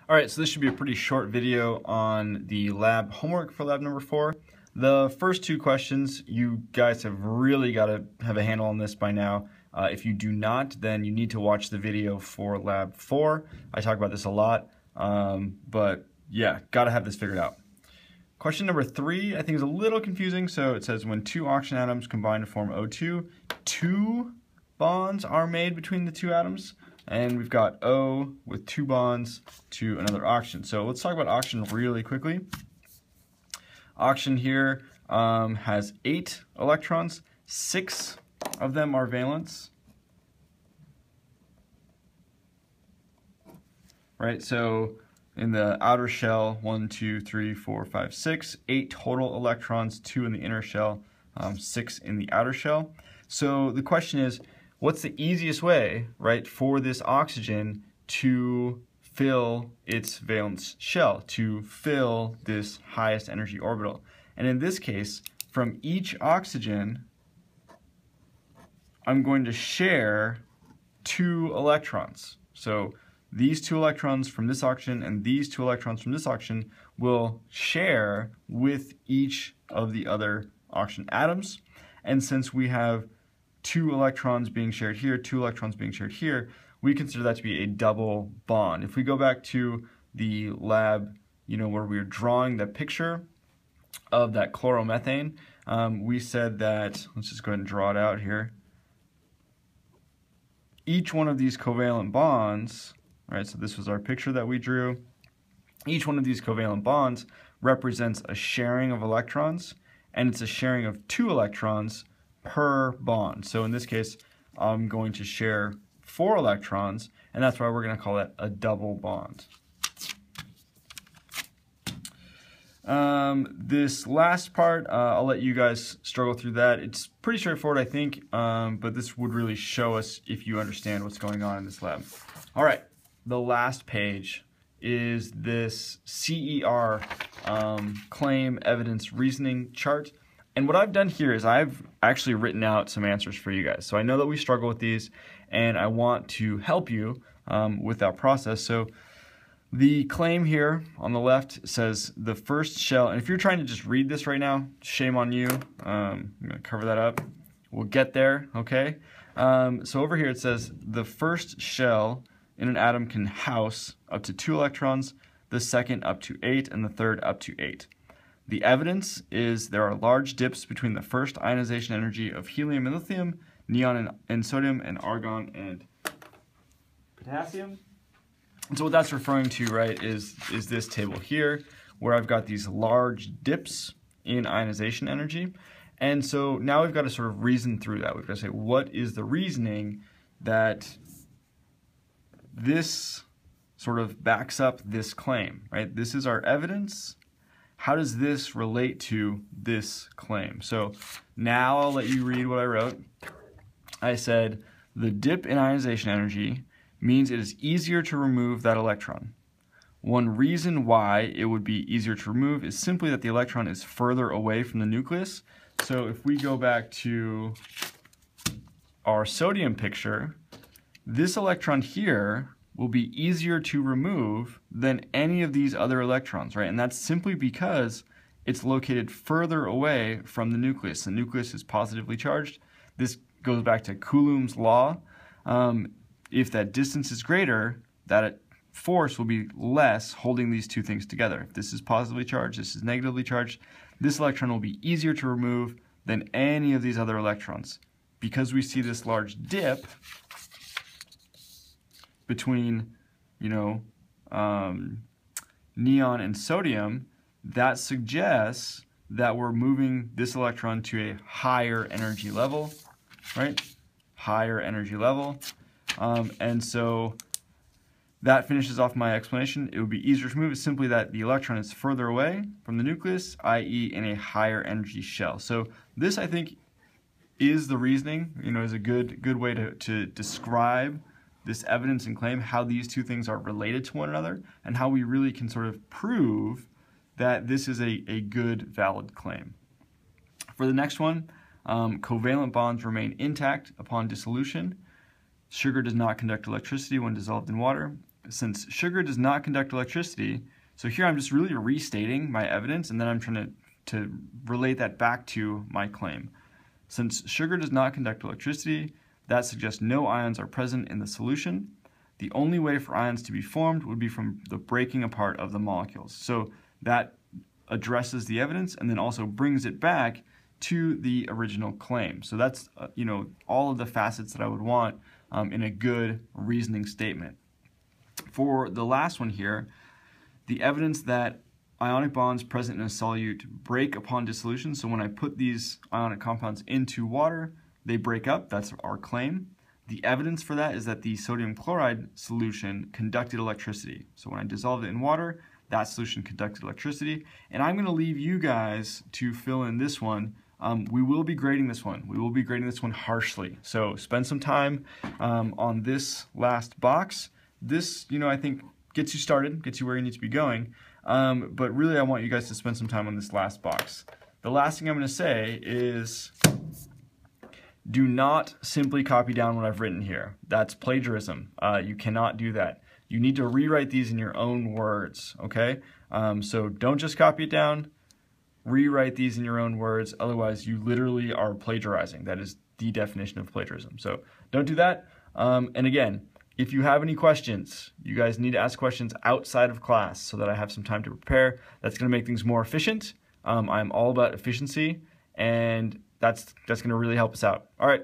All right, so this should be a pretty short video on the lab homework for lab number 4. The first two questions, you guys have really got to have a handle on this by now. If you do not, then you need to watch the video for lab 4. I talk about this a lot, but yeah, got to have this figured out. Question number 3, I think is a little confusing. So it says when two oxygen atoms combine to form O2, 2 bonds are made between the two atoms. And we've got O with 2 bonds to another oxygen. So let's talk about oxygen really quickly. Oxygen here has 8 electrons. 6 of them are valence. Right, so in the outer shell, 1, 2, 3, 4, 5, 6, 8 total electrons, 2 in the inner shell, 6 in the outer shell. So the question is, what's the easiest way, right, for this oxygen to fill its valence shell, to fill this highest energy orbital? And in this case, from each oxygen, I'm going to share 2 electrons. So these 2 electrons from this oxygen and these 2 electrons from this oxygen will share with each of the other oxygen atoms. And since we have 2 electrons being shared here, 2 electrons being shared here, we consider that to be a double bond. If we go back to the lab, where we were drawing the picture of that chloromethane, we said that, let's just go ahead and draw it out here. Each one of these covalent bonds, right, so this was our picture that we drew. Each one of these covalent bonds represents a sharing of electrons, and it's a sharing of 2 electrons per bond. So in this case, I'm going to share 4 electrons, and that's why we're going to call that a double bond. This last part, I'll let you guys struggle through that. It's pretty straightforward, I think, but this would really show us if you understand what's going on in this lab. All right, the last page is this CER claim evidence reasoning chart. And what I've done here is I've actually written out some answers for you guys. So I know that we struggle with these, and I want to help you with that process. So the claim here on the left says the first shell, and if you're trying to just read this right now, shame on you. I'm going to cover that up. We'll get there, okay? So over here it says the first shell in an atom can house up to 2 electrons, the second up to 8, and the third up to 8. The evidence is there are large dips between the first ionization energy of helium and lithium, neon and sodium, and argon and potassium. And so what that's referring to, right, is this table here, where I've got these large dips in ionization energy. And so now we've got to sort of reason through that. We've got to say, what is the reasoning that this sort of backs up this claim, right? This is our evidence. How does this relate to this claim? So now I'll let you read what I wrote. I said the dip in ionization energy means it is easier to remove that electron. One reason why it would be easier to remove is simply that the electron is further away from the nucleus. So if we go back to our sodium picture, this electron here will be easier to remove than any of these other electrons, right? And that's simply because it's located further away from the nucleus. The nucleus is positively charged. This goes back to Coulomb's law. If that distance is greater, that force will be less holding these two things together. If this is positively charged, this is negatively charged, this electron will be easier to remove than any of these other electrons. Because we see this large dip between, neon and sodium, that suggests that we're moving this electron to a higher energy level, right? Higher energy level. And so that finishes off my explanation. It would be easier to move. It's simply that the electron is further away from the nucleus, i.e. in a higher energy shell. So this, I think, is the reasoning, is a good way to describe this evidence and claim, how these two things are related to one another, and how we really can sort of prove that this is a good, valid claim. For the next one, covalent bonds remain intact upon dissolution. Sugar does not conduct electricity when dissolved in water. since sugar does not conduct electricity, so here I'm just really restating my evidence, and then I'm trying to relate that back to my claim. Since sugar does not conduct electricity, that suggests no ions are present in the solution. The only way for ions to be formed would be from the breaking apart of the molecules. So that addresses the evidence and then also brings it back to the original claim. So that's all of the facets that I would want in a good reasoning statement. For the last one here, the evidence that ionic bonds present in a solute break upon dissolution. So when I put these ionic compounds into water, they break up. That's our claim. The evidence for that is that the sodium chloride solution conducted electricity. So when I dissolved it in water, that solution conducted electricity. And I'm going to leave you guys to fill in this one. We will be grading this one. We will be grading this one harshly. So spend some time on this last box. This, I think gets you started, gets you where you need to be going. But really I want you guys to spend some time on this last box. The last thing I'm going to say is do not simply copy down what I've written here. That's plagiarism. You cannot do that. You need to rewrite these in your own words, okay? So don't just copy it down. Rewrite these in your own words. Otherwise, you literally are plagiarizing. That is the definition of plagiarism. So don't do that. And again, if you have any questions, you guys need to ask questions outside of class so that I have some time to prepare. That's going to make things more efficient. I'm all about efficiency, and that's going to really help us out. All right.